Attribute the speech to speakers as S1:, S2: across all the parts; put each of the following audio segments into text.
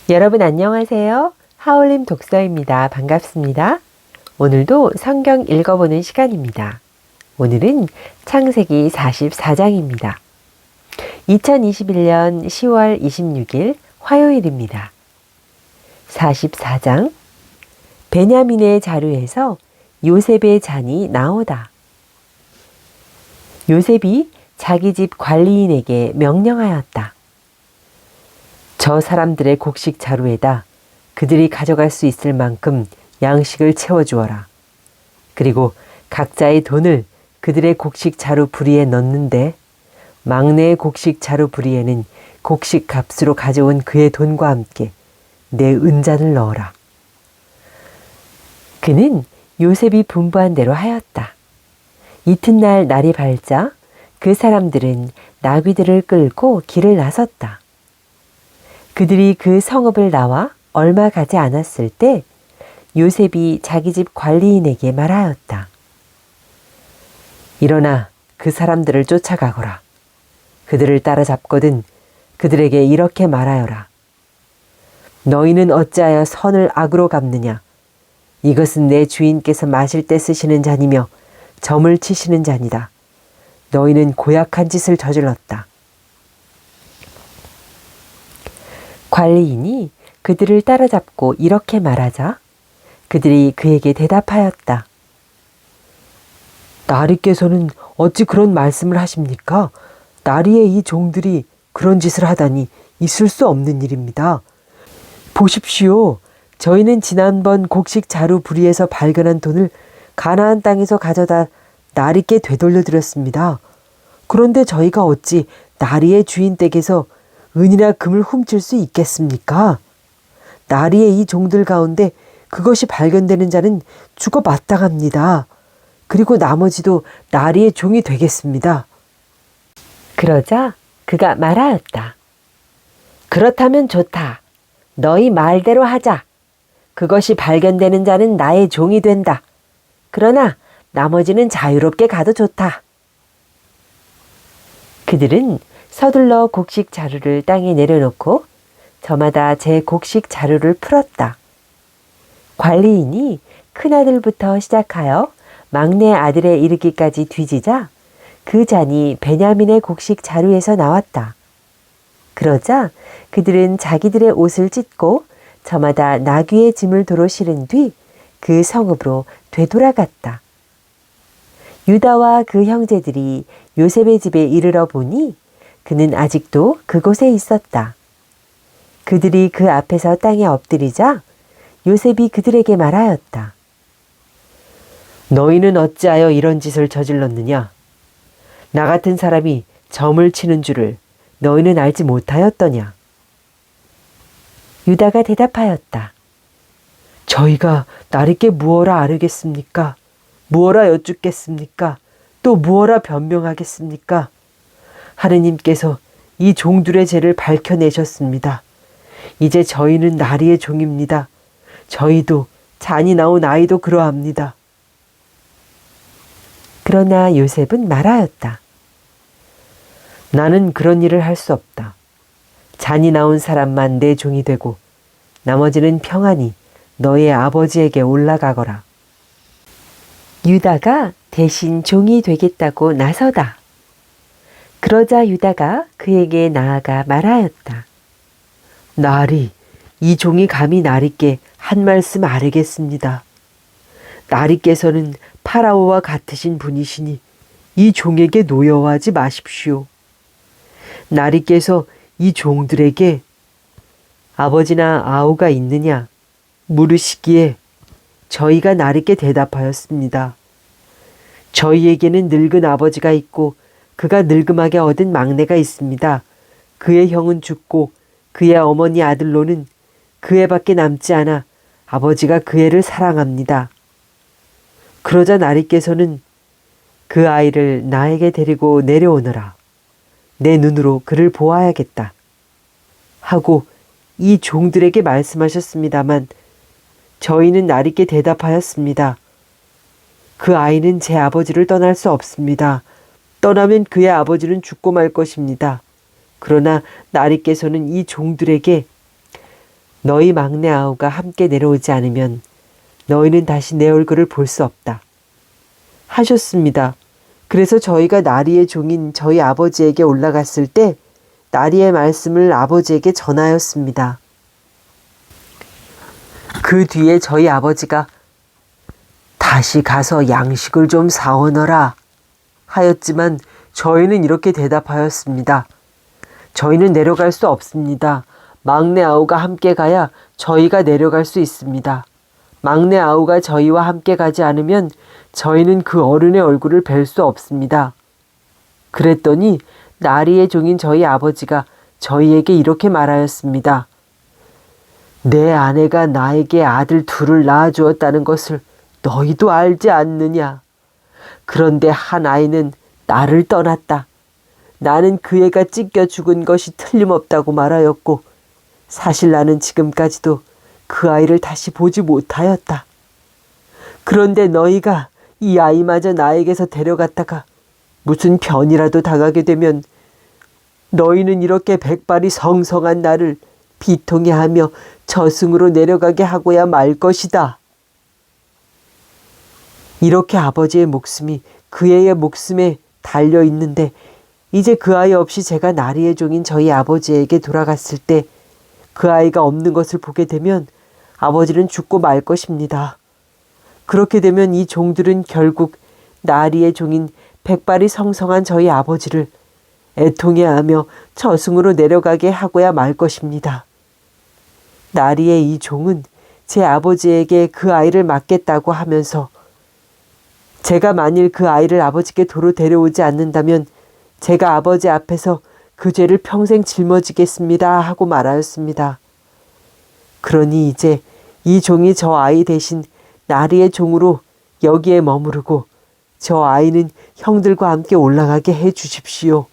S1: 여러분 안녕하세요. 하울림 독서입니다. 반갑습니다. 오늘도 성경 읽어보는 시간입니다. 오늘은 창세기 44장입니다. 2021년 10월 26일 화요일입니다. 44장 베냐민의 자루에서 요셉의 잔이 나오다. 요셉이 자기 집 관리인에게 명령하였다. 저 사람들의 곡식 자루에다 그들이 가져갈 수 있을 만큼 양식을 채워주어라. 그리고 각자의 돈을 그들의 곡식 자루 부리에 넣는데 막내의 곡식 자루 부리에는 곡식 값으로 가져온 그의 돈과 함께 내 은잔을 넣어라. 그는 요셉이 분부한 대로 하였다. 이튿날 날이 밝자 그 사람들은 나귀들을 끌고 길을 나섰다. 그들이 그 성읍을 나와 얼마 가지 않았을 때 요셉이 자기 집 관리인에게 말하였다. 일어나 그 사람들을 쫓아가거라. 그들을 따라잡거든 그들에게 이렇게 말하여라. 너희는 어찌하여 선을 악으로 갚느냐. 이것은 내 주인께서 마실 때 쓰시는 잔이며 점을 치시는 잔이다. 너희는 고약한 짓을 저질렀다. 관리인이 그들을 따라잡고 이렇게 말하자 그들이 그에게 대답하였다. 나리께서는 어찌 그런 말씀을 하십니까? 나리의 이 종들이 그런 짓을 하다니 있을 수 없는 일입니다. 보십시오. 저희는 지난번 곡식 자루 부리에서 발견한 돈을 가나안 땅에서 가져다 나리께 되돌려 드렸습니다. 그런데 저희가 어찌 나리의 주인 댁에서 은이나 금을 훔칠 수 있겠습니까? 나리의 이 종들 가운데 그것이 발견되는 자는 죽어 마땅합니다. 그리고 나머지도 나리의 종이 되겠습니다. 그러자 그가 말하였다. 그렇다면 좋다. 너희 말대로 하자. 그것이 발견되는 자는 나의 종이 된다. 그러나 나머지는 자유롭게 가도 좋다. 그들은 서둘러 곡식 자루를 땅에 내려놓고 저마다 제 곡식 자루를 풀었다. 관리인이 큰아들부터 시작하여 막내 아들에 이르기까지 뒤지자 그 잔이 베냐민의 곡식 자루에서 나왔다. 그러자 그들은 자기들의 옷을 찢고 저마다 나귀의 짐을 도로 실은 뒤 그 성읍으로 되돌아갔다. 유다와 그 형제들이 요셉의 집에 이르러 보니 그는 아직도 그곳에 있었다. 그들이 그 앞에서 땅에 엎드리자 요셉이 그들에게 말하였다. 너희는 어찌하여 이런 짓을 저질렀느냐? 나 같은 사람이 점을 치는 줄을 너희는 알지 못하였더냐? 유다가 대답하였다. 저희가 나리께 무엇라 아르겠습니까? 무엇라 여쭙겠습니까? 또 무엇라 변명하겠습니까? 하느님께서 이 종들의 죄를 밝혀내셨습니다. 이제 저희는 나리의 종입니다. 저희도 잔이 나온 아이도 그러합니다. 그러나 요셉은 말하였다. 나는 그런 일을 할 수 없다. 잔이 나온 사람만 내 종이 되고 나머지는 평안히 너의 아버지에게 올라가거라. 유다가 대신 종이 되겠다고 나서다. 그러자 유다가 그에게 나아가 말하였다. 나리, 이 종이 감히 나리께 한 말씀 아뢰겠습니다. 나리께서는 파라오와 같으신 분이시니 이 종에게 노여워하지 마십시오. 나리께서 이 종들에게 아버지나 아우가 있느냐 물으시기에 저희가 나리께 대답하였습니다. 저희에게는 늙은 아버지가 있고 그가 늙음하게 얻은 막내가 있습니다. 그의 형은 죽고 그의 어머니 아들로는 그 애밖에 남지 않아 아버지가 그 애를 사랑합니다. 그러자 나리께서는 그 아이를 나에게 데리고 내려오너라. 내 눈으로 그를 보아야겠다. 하고 이 종들에게 말씀하셨습니다만 저희는 나리께 대답하였습니다. 그 아이는 제 아버지를 떠날 수 없습니다. 떠나면 그의 아버지는 죽고 말 것입니다. 그러나 나리께서는 이 종들에게 너희 막내 아우가 함께 내려오지 않으면 너희는 다시 내 얼굴을 볼 수 없다. 하셨습니다. 그래서 저희가 나리의 종인 저희 아버지에게 올라갔을 때 나리의 말씀을 아버지에게 전하였습니다. 그 뒤에 저희 아버지가 다시 가서 양식을 좀 사오너라 하였지만 저희는 이렇게 대답하였습니다. 저희는 내려갈 수 없습니다. 막내 아우가 함께 가야 저희가 내려갈 수 있습니다. 막내 아우가 저희와 함께 가지 않으면 저희는 그 어른의 얼굴을 뵐 수 없습니다. 그랬더니 나리의 종인 저희 아버지가 저희에게 이렇게 말하였습니다. 내 아내가 나에게 아들 둘을 낳아주었다는 것을 너희도 알지 않느냐. 그런데 한 아이는 나를 떠났다. 나는 그 애가 찢겨 죽은 것이 틀림없다고 말하였고 사실 나는 지금까지도 그 아이를 다시 보지 못하였다. 그런데 너희가 이 아이마저 나에게서 데려갔다가 무슨 변이라도 당하게 되면 너희는 이렇게 백발이 성성한 나를 비통해하며 저승으로 내려가게 하고야 말 것이다. 이렇게 아버지의 목숨이 그 애의 목숨에 달려 있는데 이제 그 아이 없이 제가 나리의 종인 저희 아버지에게 돌아갔을 때 그 아이가 없는 것을 보게 되면 아버지는 죽고 말 것입니다. 그렇게 되면 이 종들은 결국 나리의 종인 백발이 성성한 저희 아버지를 애통해하며 저승으로 내려가게 하고야 말 것입니다. 나리의 이 종은 제 아버지에게 그 아이를 맡겠다고 하면서 제가 만일 그 아이를 아버지께 도로 데려오지 않는다면 제가 아버지 앞에서 그 죄를 평생 짊어지겠습니다 하고 말하였습니다. 그러니 이제 이 종이 저 아이 대신 나리의 종으로 여기에 머무르고 저 아이는 형들과 함께 올라가게 해 주십시오.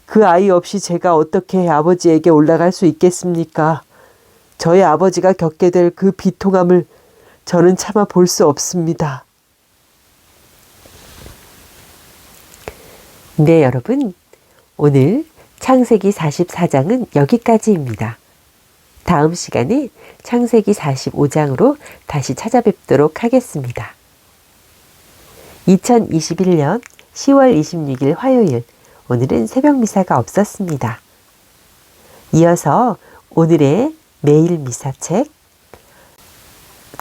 S1: 그 아이 없이 제가 어떻게 아버지에게 올라갈 수 있겠습니까? 저희 아버지가 겪게 될 그 비통함을 저는 참아 볼 수 없습니다. 네, 여러분. 오늘 창세기 44장은 여기까지입니다. 다음 시간에 창세기 45장으로 다시 찾아뵙도록 하겠습니다. 2021년 10월 26일 화요일, 오늘은 새벽 미사가 없었습니다. 이어서 오늘의 매일 미사책,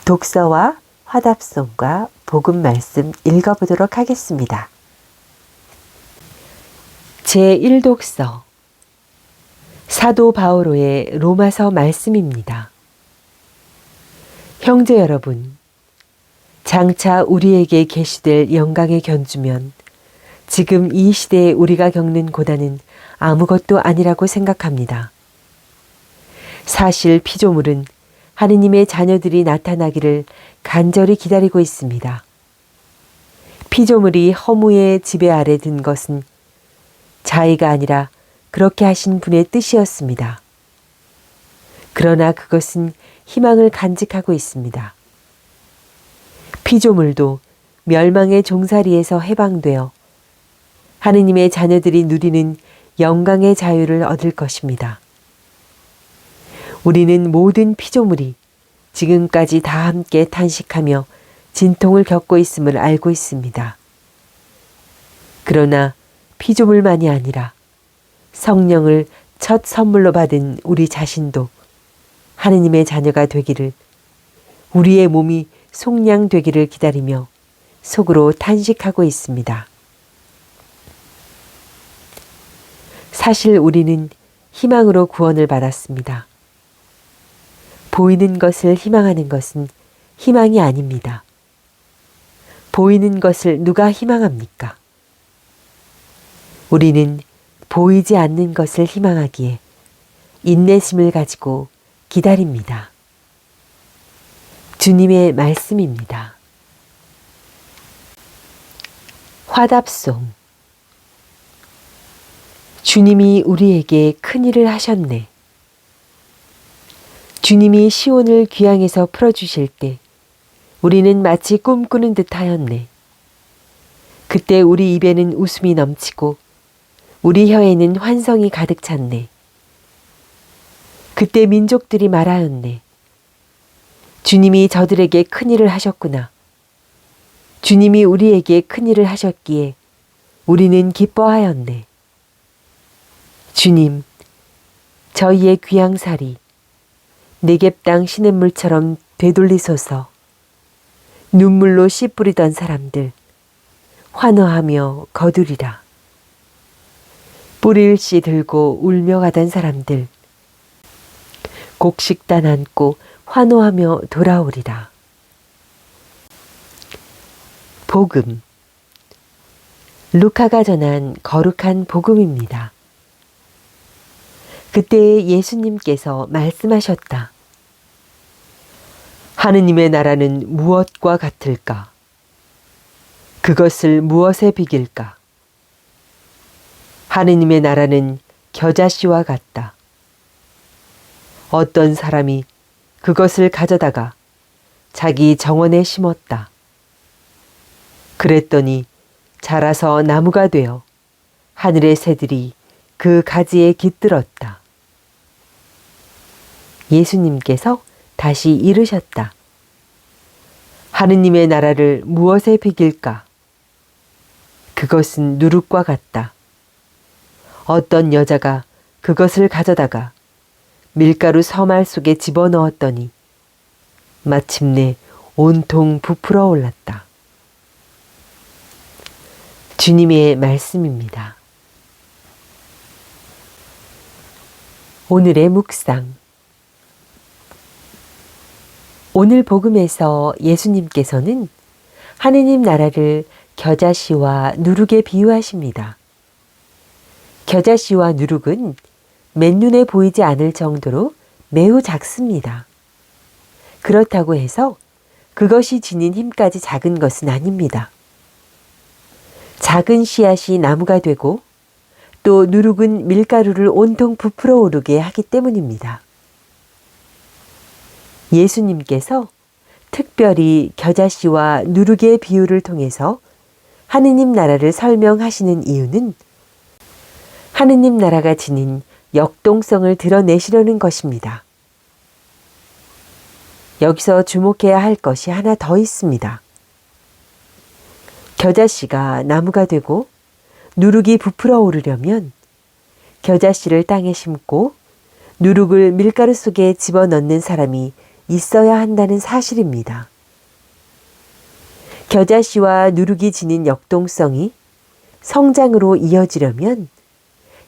S1: 독서와 화답송과 복음 말씀 읽어보도록 하겠습니다. 제1독서 사도 바오로의 로마서 말씀입니다. 형제 여러분, 장차 우리에게 계시될 영광의 견주면 지금 이 시대에 우리가 겪는 고난은 아무것도 아니라고 생각합니다. 사실 피조물은 하느님의 자녀들이 나타나기를 간절히 기다리고 있습니다. 피조물이 허무의 지배 아래 든 것은 자의가 아니라 그렇게 하신 분의 뜻이었습니다. 그러나 그것은 희망을 간직하고 있습니다. 피조물도 멸망의 종살이에서 해방되어 하느님의 자녀들이 누리는 영광의 자유를 얻을 것입니다. 우리는 모든 피조물이 지금까지 다 함께 탄식하며 진통을 겪고 있음을 알고 있습니다. 그러나 피조물만이 아니라 성령을 첫 선물로 받은 우리 자신도 하느님의 자녀가 되기를, 우리의 몸이 속량되기를 기다리며 속으로 탄식하고 있습니다. 사실 우리는 희망으로 구원을 받았습니다. 보이는 것을 희망하는 것은 희망이 아닙니다. 보이는 것을 누가 희망합니까? 우리는 보이지 않는 것을 희망하기에 인내심을 가지고 기다립니다. 주님의 말씀입니다. 화답송. 주님이 우리에게 큰일을 하셨네. 주님이 시온을 귀향에서 풀어주실 때 우리는 마치 꿈꾸는 듯 하였네. 그때 우리 입에는 웃음이 넘치고 우리 혀에는 환성이 가득 찼네. 그때 민족들이 말하였네. 주님이 저들에게 큰일을 하셨구나. 주님이 우리에게 큰일을 하셨기에 우리는 기뻐하였네. 주님, 저희의 귀양살이 네겝 땅 시냇물처럼 되돌리소서. 눈물로 씨 뿌리던 사람들 환호하며 거두리라. 뿌릴 씨 들고 울며 가던 사람들 곡식단 안고 환호하며 돌아오리라. 복음. 루카가 전한 거룩한 복음입니다. 그때 예수님께서 말씀하셨다. 하느님의 나라는 무엇과 같을까? 그것을 무엇에 비길까? 하느님의 나라는 겨자씨와 같다. 어떤 사람이 그것을 가져다가 자기 정원에 심었다. 그랬더니 자라서 나무가 되어 하늘의 새들이 그 가지에 깃들었다. 예수님께서 다시 이르셨다. 하느님의 나라를 무엇에 비길까? 그것은 누룩과 같다. 어떤 여자가 그것을 가져다가 밀가루 서말 속에 집어넣었더니 마침내 온통 부풀어 올랐다. 주님의 말씀입니다. 오늘의 묵상. 오늘 복음에서 예수님께서는 하느님 나라를 겨자씨와 누룩에 비유하십니다. 겨자씨와 누룩은 맨눈에 보이지 않을 정도로 매우 작습니다. 그렇다고 해서 그것이 지닌 힘까지 작은 것은 아닙니다. 작은 씨앗이 나무가 되고 또 누룩은 밀가루를 온통 부풀어 오르게 하기 때문입니다. 예수님께서 특별히 겨자씨와 누룩의 비유를 통해서 하느님 나라를 설명하시는 이유는 하느님 나라가 지닌 역동성을 드러내시려는 것입니다. 여기서 주목해야 할 것이 하나 더 있습니다. 겨자씨가 나무가 되고 누룩이 부풀어 오르려면 겨자씨를 땅에 심고 누룩을 밀가루 속에 집어넣는 사람이 있어야 한다는 사실입니다. 겨자씨와 누룩이 지닌 역동성이 성장으로 이어지려면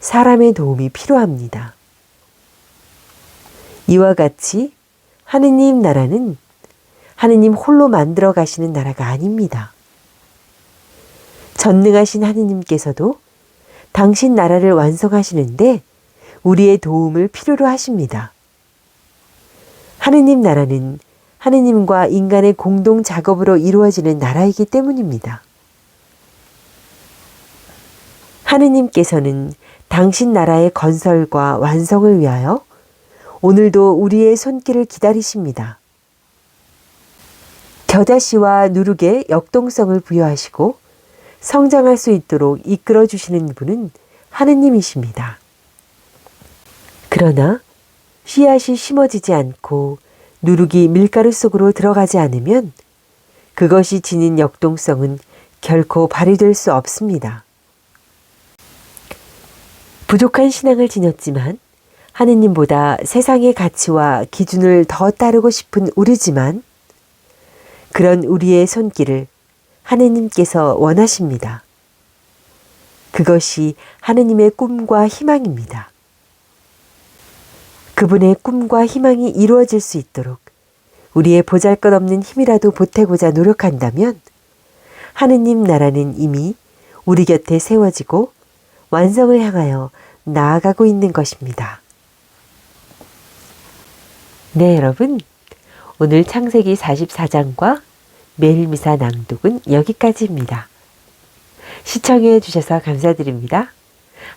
S1: 사람의 도움이 필요합니다. 이와 같이 하느님 나라는 하느님 홀로 만들어 가시는 나라가 아닙니다. 전능하신 하느님께서도 당신 나라를 완성하시는데 우리의 도움을 필요로 하십니다. 하느님 나라는 하느님과 인간의 공동 작업으로 이루어지는 나라이기 때문입니다. 하느님께서는 당신 나라의 건설과 완성을 위하여 오늘도 우리의 손길을 기다리십니다. 겨자씨와 누룩의 역동성을 부여하시고 성장할 수 있도록 이끌어 주시는 분은 하느님이십니다. 그러나 씨앗이 심어지지 않고 누룩이 밀가루 속으로 들어가지 않으면 그것이 지닌 역동성은 결코 발휘될 수 없습니다. 부족한 신앙을 지녔지만 하느님보다 세상의 가치와 기준을 더 따르고 싶은 우리지만 그런 우리의 손길을 하느님께서 원하십니다. 그것이 하느님의 꿈과 희망입니다. 그분의 꿈과 희망이 이루어질 수 있도록 우리의 보잘것없는 힘이라도 보태고자 노력한다면 하느님 나라는 이미 우리 곁에 세워지고 완성을 향하여 나아가고 있는 것입니다. 네, 여러분. 오늘 창세기 44장과 매일 미사 낭독은 여기까지입니다. 시청해 주셔서 감사드립니다.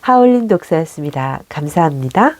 S1: 하울린 독서였습니다. 감사합니다.